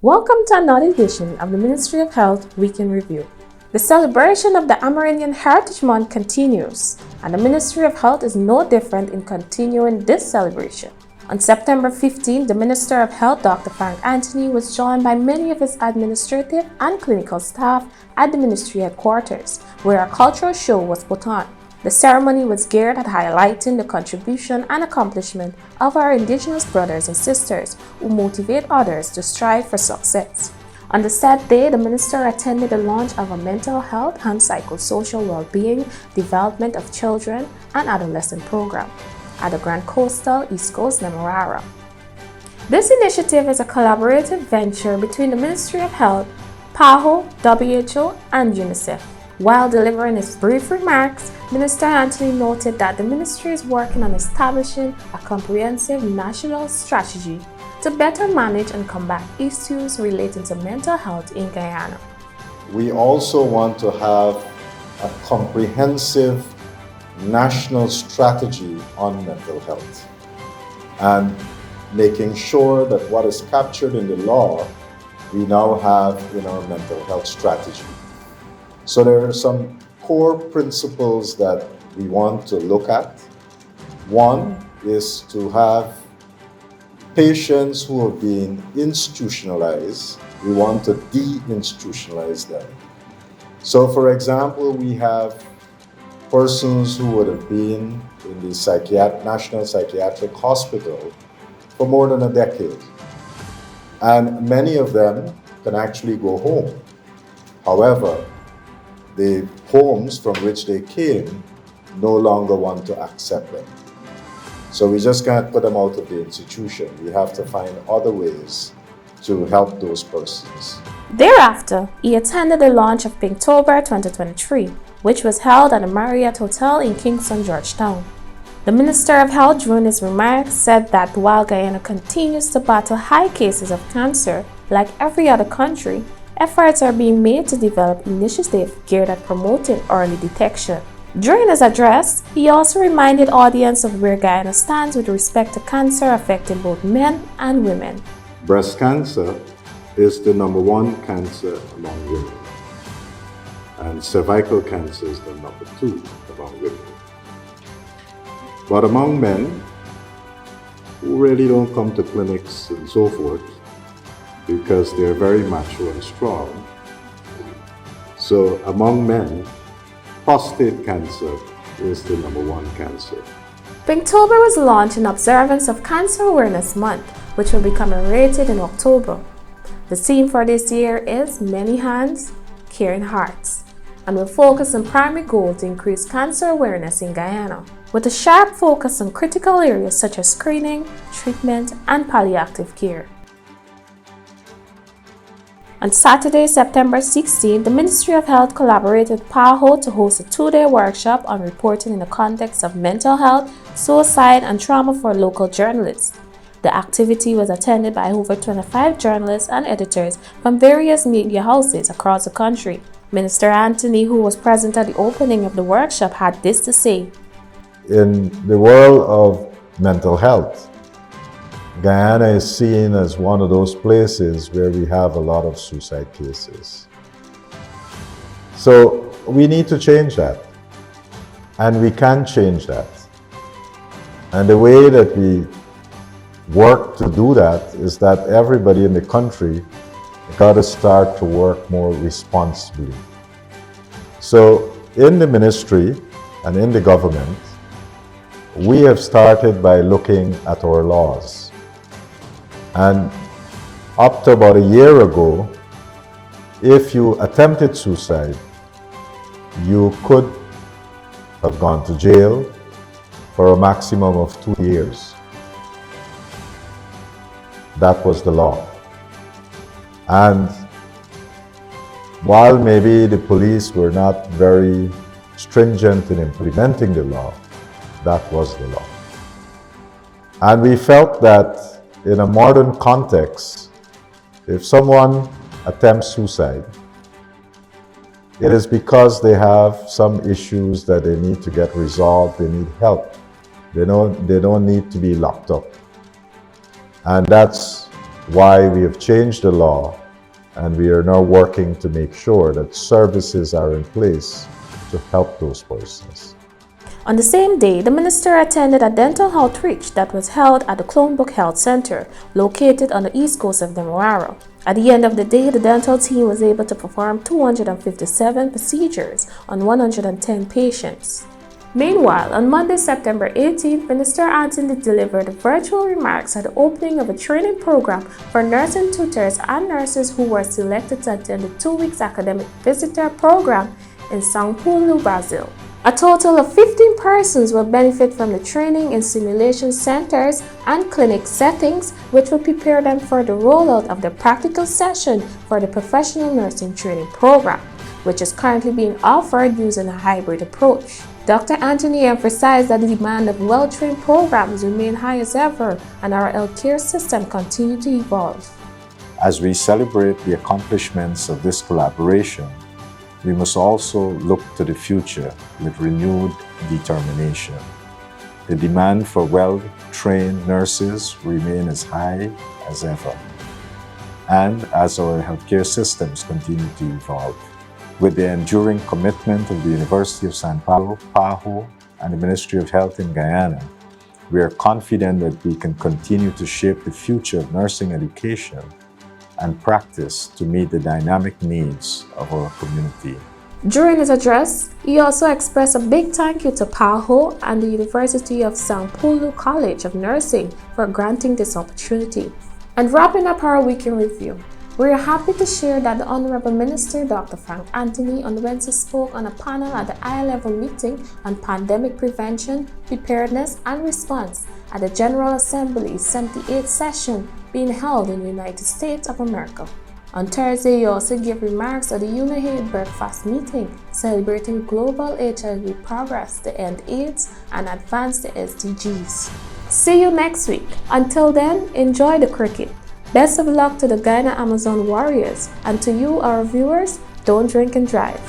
Welcome to another edition of the Ministry of Health Week in Review. The celebration of the Amerindian Heritage Month continues, and the Ministry of Health is no different in continuing this celebration. On September 15, the Minister of Health, Dr. Frank Anthony, was joined by many of his administrative and clinical staff at the ministry headquarters, where a cultural show was put on. The ceremony was geared at highlighting the contribution and accomplishment of our Indigenous brothers and sisters who motivate others to strive for success. On the said day, the minister attended the launch of a mental health and psychosocial well-being development of children and adolescent program at the Grand Coastal East Coast Demerara. This initiative is a collaborative venture between the Ministry of Health, PAHO, WHO, and UNICEF. While delivering his brief remarks, Minister Anthony noted that the ministry is working on establishing a comprehensive national strategy to better manage and combat issues relating to mental health in Guyana. We also want to have a comprehensive national strategy on mental health and making sure that what is captured in the law, we now have in our mental health strategy. So there are some core principles that we want to look at. One is to have patients who have been institutionalized. We want to de-institutionalize them. So for example, we have persons who would have been in the National Psychiatric Hospital for more than a decade. And many of them can actually go home. However, the homes from which they came no longer want to accept them. So we just can't put them out of the institution. We have to find other ways to help those persons. Thereafter, he attended the launch of Pinktober 2023, which was held at the Marriott Hotel in Kingston, Georgetown. The Minister of Health, during his remarks, said that while Guyana continues to battle high cases of cancer, like every other country, efforts are being made to develop initiatives geared at promoting early detection. During his address, he also reminded audience of where Guyana stands with respect to cancer affecting both men and women. Breast cancer is the number one cancer among women, and cervical cancer is the number two among women. But among men, who really don't come to clinics and so forth, because they're very macho and strong. So among men, prostate cancer is the number one cancer. Pinktober was launched in observance of Cancer Awareness Month, which will be commemorated in October. The theme for this year is Many Hands, Caring Hearts, and will focus on primary goals to increase cancer awareness in Guyana, with a sharp focus on critical areas such as screening, treatment, and palliative care. On Saturday, September 16, the Ministry of Health collaborated with PAHO to host a two-day workshop on reporting in the context of mental health, suicide, and trauma for local journalists. The activity was attended by over 25 journalists and editors from various media houses across the country. Minister Anthony, who was present at the opening of the workshop, had this to say. In the world of mental health, Guyana is seen as one of those places where we have a lot of suicide cases. So we need to change that, and we can change that. And the way that we work to do that is that everybody in the country got to start to work more responsibly. So in the ministry and in the government, we have started by looking at our laws. And up to about a year ago, if you attempted suicide, you could have gone to jail for a maximum of 2 years. That was the law. And while maybe the police were not very stringent in implementing the law, that was the law. And we felt that in a modern context, if someone attempts suicide, it is because they have some issues that they need to get resolved, they need help. They don't need to be locked up. And that's why we have changed the law, and we are now working to make sure that services are in place to help those persons. On the same day, the minister attended a dental outreach that was held at the Clonebrook Health Center, located on the east coast of Demerara. At the end of the day, the dental team was able to perform 257 procedures on 110 patients. Meanwhile, on Monday, September 18th, Minister Anthony delivered virtual remarks at the opening of a training program for nursing tutors and nurses who were selected to attend the 2 weeks academic visitor program in São Paulo, Brazil. A total of 15 persons will benefit from the training in simulation centers and clinic settings, which will prepare them for the rollout of the practical session for the professional nursing training program, which is currently being offered using a hybrid approach. Dr. Anthony emphasized that the demand of well-trained programs remain high as ever, and our healthcare system continue to evolve. As we celebrate the accomplishments of this collaboration, we must also look to the future with renewed determination. The demand for well-trained nurses remain as high as ever, and as our healthcare systems continue to evolve. With the enduring commitment of the University of São Paulo, PAHO, and the Ministry of Health in Guyana, we are confident that we can continue to shape the future of nursing education and practice to meet the dynamic needs of our community. During his address, he also expressed a big thank you to PAHO and the University of São Paulo College of Nursing for granting this opportunity. And wrapping up our week in review, we are happy to share that the Honorable Minister Dr. Frank Anthony on Wednesday spoke on a panel at the high-level meeting on pandemic prevention, preparedness, and response at the General Assembly's 78th session being held in the United States of America. On Thursday, he also gave remarks at the UNAID Breakfast meeting celebrating global HIV progress to end AIDS and advance the SDGs. See you next week. Until then, enjoy the cricket. Best of luck to the Guyana Amazon Warriors, and to you, our viewers, don't drink and drive.